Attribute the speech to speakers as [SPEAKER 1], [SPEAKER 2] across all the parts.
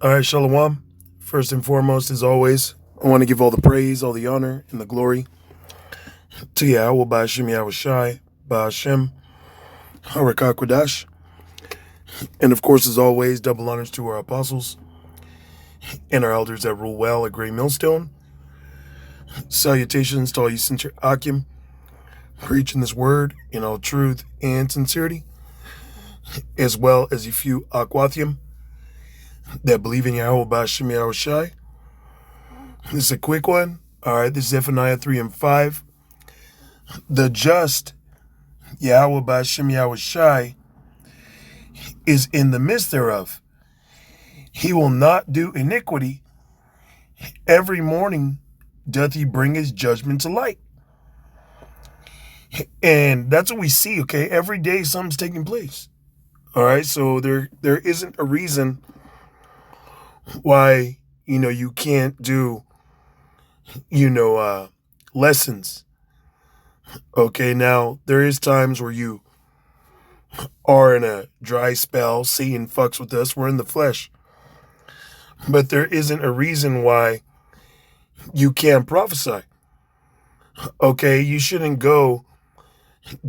[SPEAKER 1] All right, Shalom. First and foremost, as always, I want to give all the praise, all the honor, and the glory to Yahweh, Ba'ashem Yahweh Shai, Ba'ashem, Harakakwadash. And of course, as always, double honors to our apostles and our elders that rule well at Great Millstone. Salutations to all you sincere Akim, preaching this word in all truth and sincerity, as well as you few Aquathium that believe in Yahweh, Ba'ashem Yahweh Shai. This is a quick one. All right, this is Zephaniah 3 and 5. The just, Yahweh Ba'ashem Yahweh Shai, is in the midst thereof. He will not do iniquity. Every morning doth he bring his judgment to light. And that's what we see, okay? Every day something's taking place. All right, so there isn't a reason why, you can't do, lessons. Okay, now there is times where you are in a dry spell, Satan fucks with us, we're in the flesh. But there isn't a reason why you can't prophesy. Okay, you shouldn't go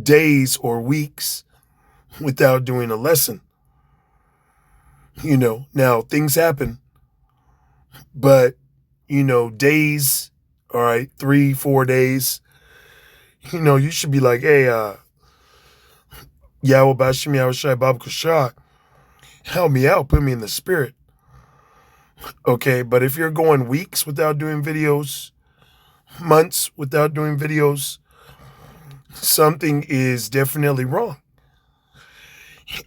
[SPEAKER 1] days or weeks without doing a lesson. Now things happen, but, days, all right, 3-4 days, you should be like, hey, Yahweh Ba'ashem Yahweh Shai Bab Kushah, help me out, put me in the spirit. Okay, but if you're going weeks without doing videos, months without doing videos, something is definitely wrong.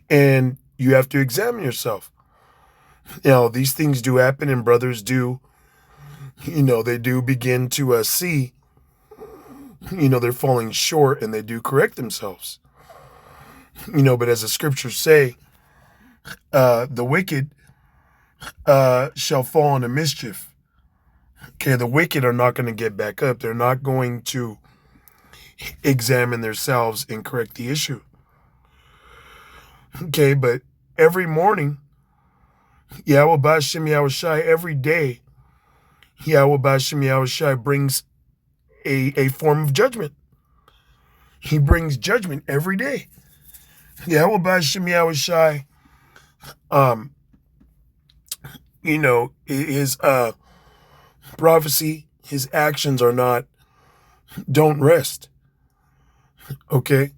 [SPEAKER 1] And you have to examine yourself. These things do happen, and brothers do, they do begin to see, they're falling short, and they do correct themselves. But as the scriptures say, the wicked shall fall into mischief. Okay, the wicked are not going to get back up. They're not going to examine themselves and correct the issue. Okay, but every morning, Yahweh Ba'ashem Yahweh Shai, every day, Yahweh Ba'ashem Yahweh Shai brings a form of judgment. He brings judgment every day. Yahweh Ba'ashem Yahweh Shai, his prophecy, his actions don't rest. Okay?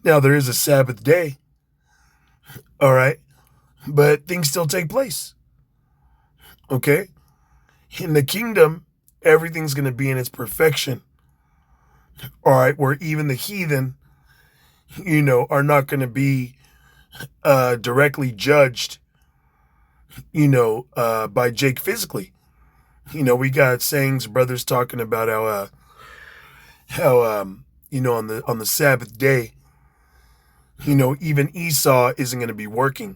[SPEAKER 1] Now, there is a Sabbath day. All right? But things still take place. Okay? In the kingdom, everything's going to be in its perfection. All right? Where even the heathen, are not going to be directly judged, by Jake physically. We got sayings, brothers talking about how on the Sabbath day, even Esau isn't going to be working.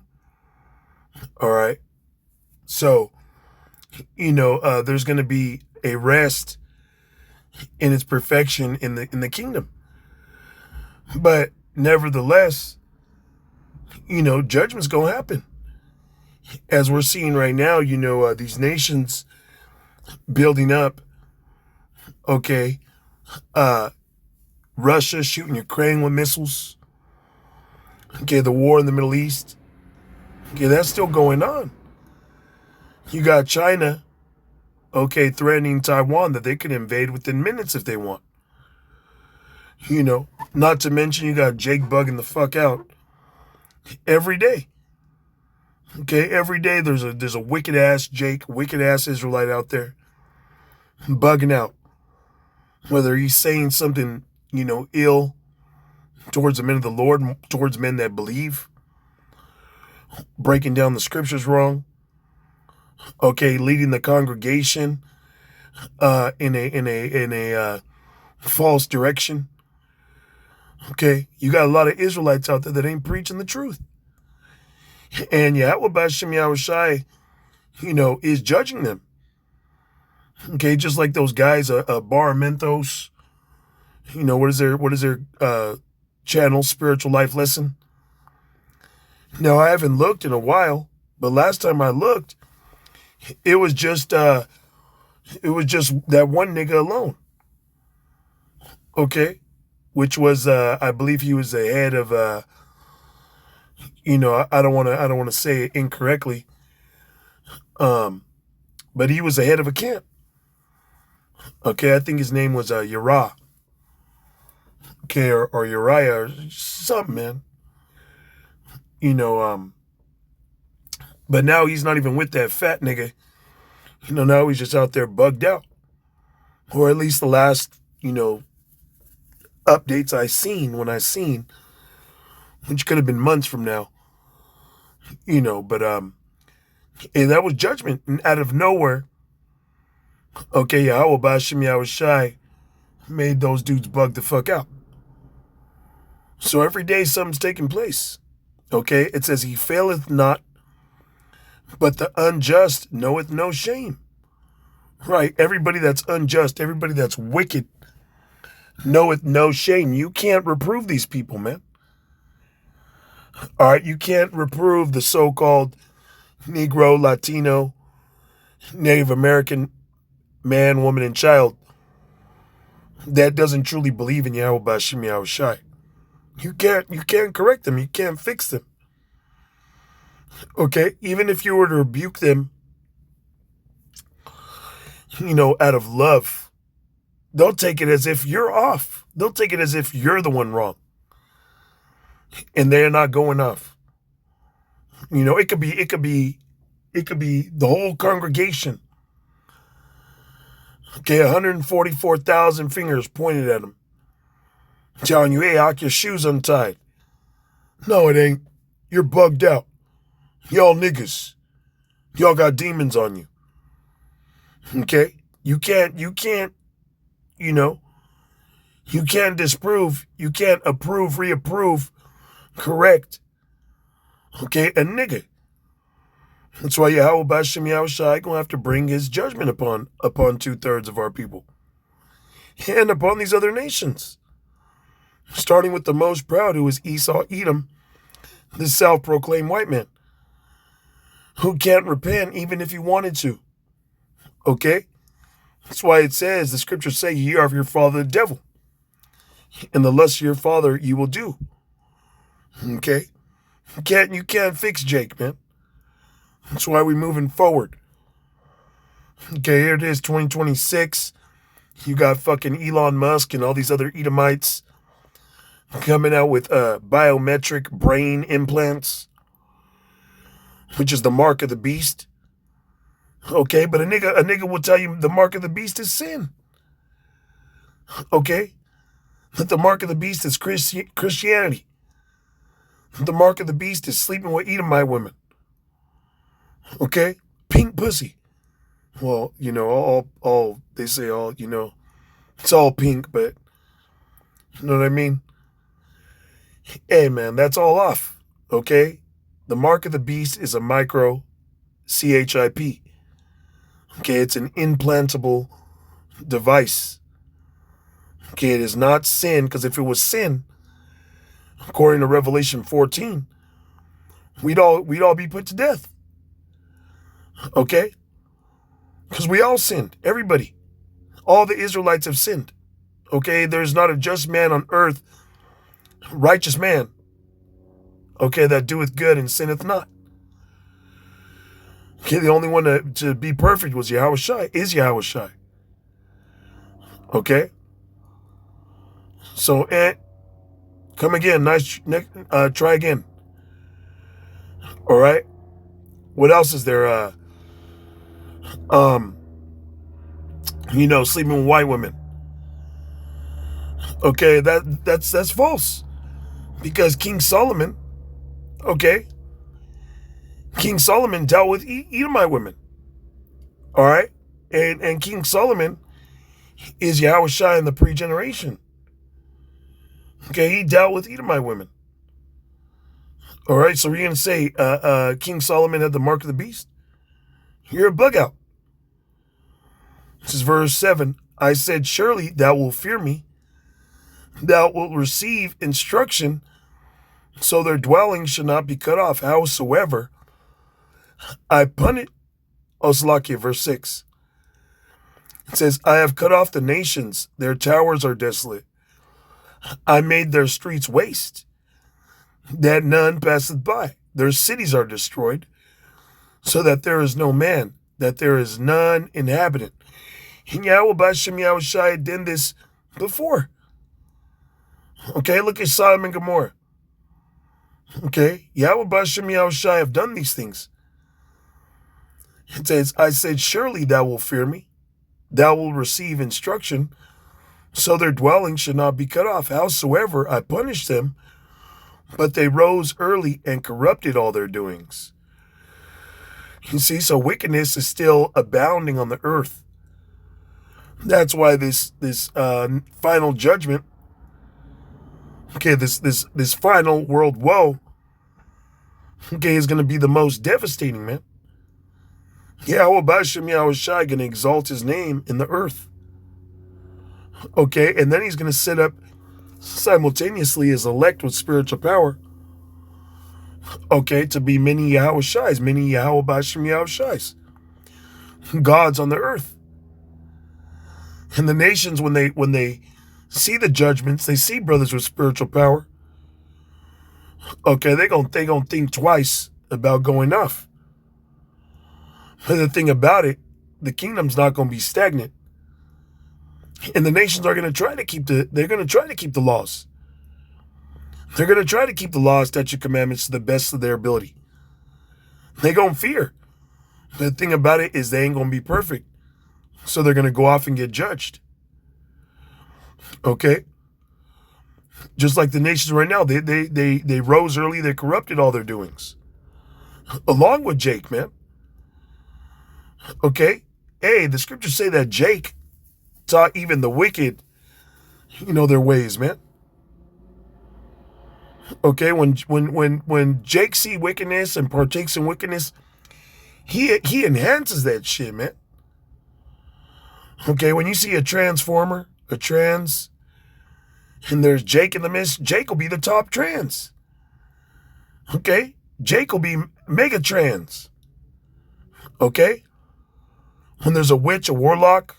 [SPEAKER 1] All right. So, there's going to be a rest in its perfection in the kingdom. But nevertheless, judgment's going to happen. As we're seeing right now, these nations building up. Okay. Russia shooting Ukraine with missiles. Okay, the war in the Middle East. Okay, that's still going on. You got China, okay, threatening Taiwan that they could invade within minutes if they want. Not to mention you got Jake bugging the fuck out every day. Okay, every day there's a wicked ass Jake, wicked ass Israelite out there bugging out. Whether he's saying something, ill towards the men of the Lord, towards men that believe, breaking down the scriptures wrong. Okay, leading the congregation in a false direction. Okay, you got a lot of Israelites out there that ain't preaching the truth. And Yahweh Ba'ashem Yahweh Shai, is judging them. Okay, just like those guys, Bar Menthos, what is their channel, Spiritual Life Lesson? Now, I haven't looked in a while, But last time I looked, it was just that one nigga alone. Okay, which was I believe he was the head of I don't want to say it incorrectly, but he was the head of a camp. Okay, I think his name was Uriah. Okay, or Uriah or something, man. But now he's not even with that fat nigga. Now he's just out there bugged out. Or at least the last, updates I seen, which could have been months from now. But and that was Judgment. And out of nowhere, okay, Yahweh Bashim Yahweh Shai made those dudes bug the fuck out. So every day something's taking place. Okay, it says he faileth not, but the unjust knoweth no shame. Right, everybody that's unjust, everybody that's wicked, knoweth no shame. You can't reprove these people, man. All right, you can't reprove the so-called Negro, Latino, Native American man, woman, and child that doesn't truly believe in Yahweh Bashim Yahweh Shai. You can't correct them. You can't fix them. Okay, even if you were to rebuke them, out of love, they'll take it as if you're off. They'll take it as if you're the one wrong. And they're not going off. It could be the whole congregation. Okay, 144,000 fingers pointed at him, telling you, hey, Ak, your shoes untied. No, it ain't. You're bugged out. Y'all niggas. Y'all got demons on you. Okay? You can't disprove, you can't approve, reapprove, correct, okay, a nigga. That's why Yahweh Bashim Yahweh Shai gonna have to bring his judgment upon 2/3 of our people. And upon these other nations. Starting with the most proud, who is Esau Edom, the self-proclaimed white man, who can't repent even if he wanted to. Okay? That's why it says, the scriptures say, ye are of your father the devil, and the lust of your father you will do. Okay? You can't fix Jake, man. That's why we're moving forward. Okay, here it is, 2026. You got fucking Elon Musk and all these other Edomites coming out with biometric brain implants, which is the mark of the beast. Okay, but a nigga will tell you the mark of the beast is sin. Okay? That the mark of the beast is Christianity. The mark of the beast is sleeping with Edomite women. Okay? Pink pussy. Well, all they say all, it's all pink, but you know what I mean? Hey man, that's all off. Okay? The mark of the beast is a micro CHIP. Okay, it's an implantable device. Okay, it is not sin, because if it was sin, according to Revelation 14, we'd all be put to death. Okay? Because we all sinned. Everybody. All the Israelites have sinned. Okay? There's not a just man on earth, righteous man, okay, that doeth good and sinneth not. Okay, the only one to be perfect was Yahweh Shai, is Yahweh Shai. Okay? So, come again. Try again. All right? What else is there? Sleeping with white women. Okay, that's false. Because King Solomon, okay, King Solomon dealt with Edomite women. All right? And King Solomon is Yahweh Shai in the pre-generation. Okay, he dealt with Edomite women. All right, so we're going to say King Solomon had the mark of the beast? You're a bug out. This is verse 7. I said, surely thou wilt fear me. Thou wilt receive instruction, so their dwelling should not be cut off. Howsoever, I punish, Oslakia, verse 6. It says, I have cut off the nations, their towers are desolate. I made their streets waste, that none passeth by. Their cities are destroyed, so that there is no man, that there is none inhabitant. And Yahweh Bashem Yahushai had done this before. Okay, look at Sodom and Gomorrah. Okay, Yahweh Bashem Yahushai have done these things. It says, I said, surely thou wilt fear me, thou wilt receive instruction, so their dwelling should not be cut off. Howsoever I punished them, but they rose early and corrupted all their doings. You see, so wickedness is still abounding on the earth. That's why this final judgment, okay, this final world woe, okay, is going to be the most devastating, man. Yahweh Bashem Yahushai going to exalt his name in the earth. Okay, and then he's going to set up simultaneously his elect with spiritual power. Okay, to be many Yahushais, many Yahweh Bashem Yahushais, gods on the earth. And the nations, when they see the judgments, they see brothers with spiritual power. Okay, they gonna think twice about going off. But the thing about it, the kingdom's not gonna be stagnant, and the nations are gonna try to keep the laws. They're gonna try to keep the law, statute, commandments to the best of their ability. They gonna fear. But the thing about it is they ain't gonna be perfect, so they're gonna go off and get judged. Okay. Just like the nations right now, they rose early, they corrupted all their doings. Along with Jake, man. Okay? Hey, the scriptures say that Jake taught even the wicked, their ways, man. Okay, when Jake see wickedness and partakes in wickedness, he enhances that shit, man. Okay, when you see a transformer, and there's Jake in the midst, Jake will be the top trans. Okay? Jake will be mega trans. Okay? When there's a witch, a warlock,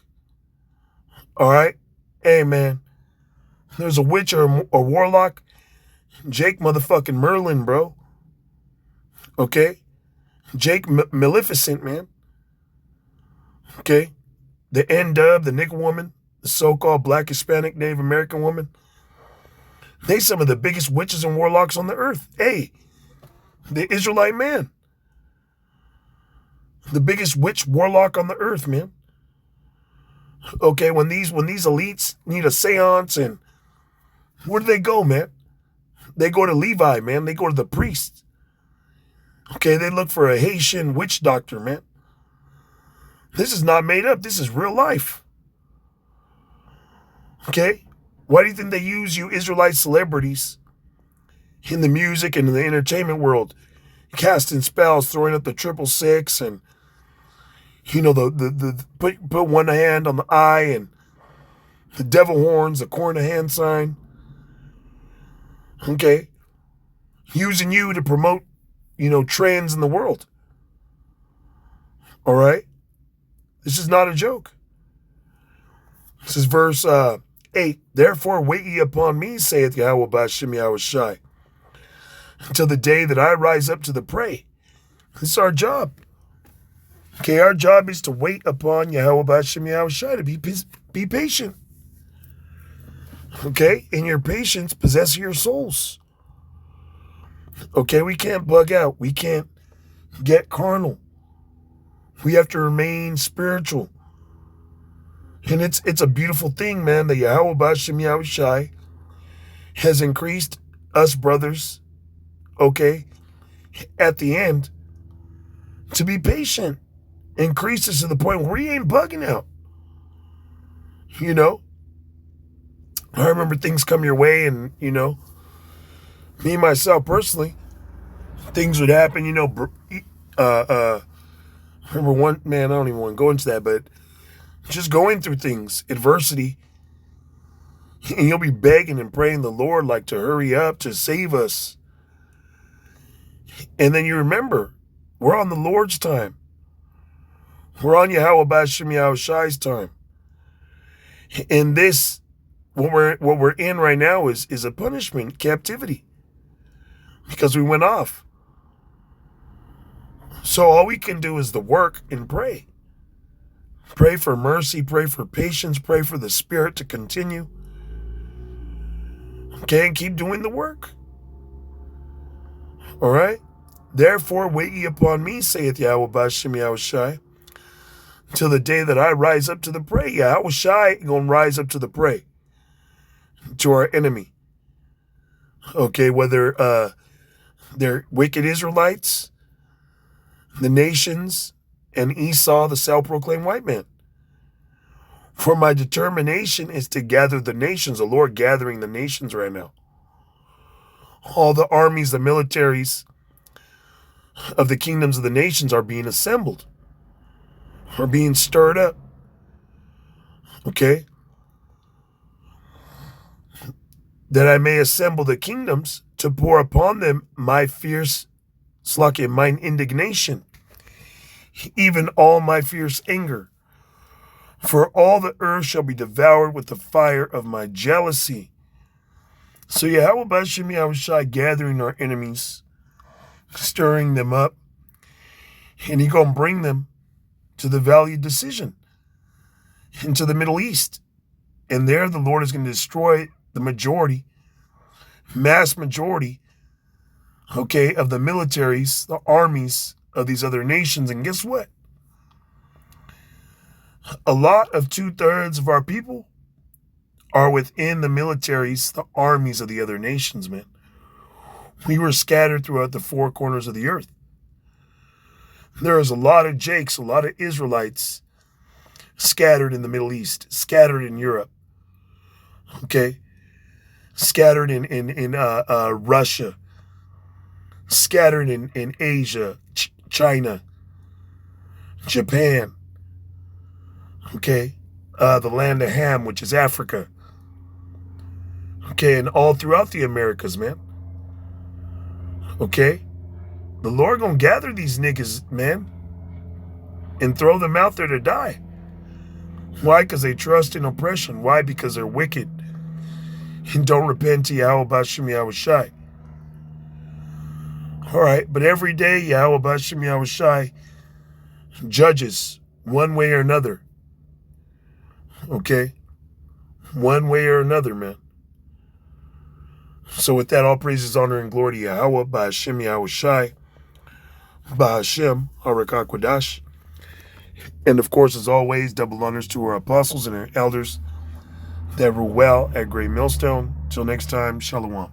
[SPEAKER 1] all right? Hey, man, there's a witch or a warlock, Jake motherfucking Merlin, bro. Okay? Jake Maleficent, man. Okay? The N-dub, the nigga woman, the so-called black, Hispanic, Native American woman. They some of the biggest witches and warlocks on the earth. Hey, the Israelite man. The biggest witch warlock on the earth, man. Okay, when these elites need a seance, and where do they go, man? They go to Levi, man. They go to the priest. Okay, they look for a Haitian witch doctor, man. This is not made up. This is real life. Okay? Why do you think they use you Israelite celebrities in the music and in the entertainment world? Casting spells, throwing up the 666, and the put one hand on the eye, and the devil horns, the corn of hand sign. Okay? Using you to promote, trends in the world. All right? This is not a joke. This is verse 8. Therefore wait ye upon me, saith Yahweh Bashem Yahushai, until the day that I rise up to the prey. This is our job. Okay, our job is to wait upon Yahweh Bashem Yahushai, to be patient. Okay, in your patience, possess your souls. Okay, we can't bug out. We can't get carnal. We have to remain spiritual. And it's a beautiful thing, man, that Yahweh Bashem Yahushai has increased us brothers, okay, at the end, to be patient. Increases to the point where we ain't bugging out. I remember things come your way, and, me, myself, personally, things would happen, remember one, man, I don't even want to go into that, but just going through things, adversity, and you'll be begging and praying the Lord, like, to hurry up, to save us. And then you remember, We're on the Lord's time. We're on Yahweh B'Shem Yahushai's time. And this, what we're in right now is a punishment, captivity, because we went off. So all we can do is the work and pray. Pray for mercy, pray for patience, pray for the Spirit to continue. Okay, and keep doing the work. All right? Therefore, wait ye upon me, saith Yahweh B'Shem Yahushai, till the day that I rise up to the prey. Yahushai gonna rise up to the prey, to our enemy. Okay, whether they're wicked Israelites, the nations, and Esau, the self-proclaimed white man. For my determination is to gather the nations, the Lord gathering the nations right now. All the armies, the militaries of the kingdoms of the nations are being assembled, are being stirred up. Okay? That I may assemble the kingdoms to pour upon them my fierce slake, mine indignation, even all my fierce anger. For all the earth shall be devoured with the fire of my jealousy. So Yahweh B'Shem Yahushai gathering our enemies, stirring them up, and He gonna bring them to the valley of decision, into the Middle East. And there the Lord is going to destroy the majority, mass majority, okay, of the militaries, the armies of these other nations. And guess what? A lot of 2/3 of our people are within the militaries, the armies of the other nations, man. We were scattered throughout the four corners of the earth. There is a lot of Jakes, a lot of Israelites scattered in the Middle East, scattered in Europe, okay, scattered in Russia, scattered in Asia, China, Japan, okay, the land of Ham, which is Africa, okay, and all throughout the Americas, man, okay. The Lord gonna gather these niggas, man, and throw them out there to die. Why? Because they trust in oppression. Why? Because they're wicked and don't repent to Yahweh B'Shem Yahushai. All right, but every day Yahweh B'Shem Yahushai judges one way or another. Okay? One way or another, man. So with that, all praises, honor, and glory to Yahweh B'Shem Yahushai, B'Hashem Harakakwadash. And of course, as always, double honors to our apostles and our elders that rule well at Great Millstone. Till next time, Shalom.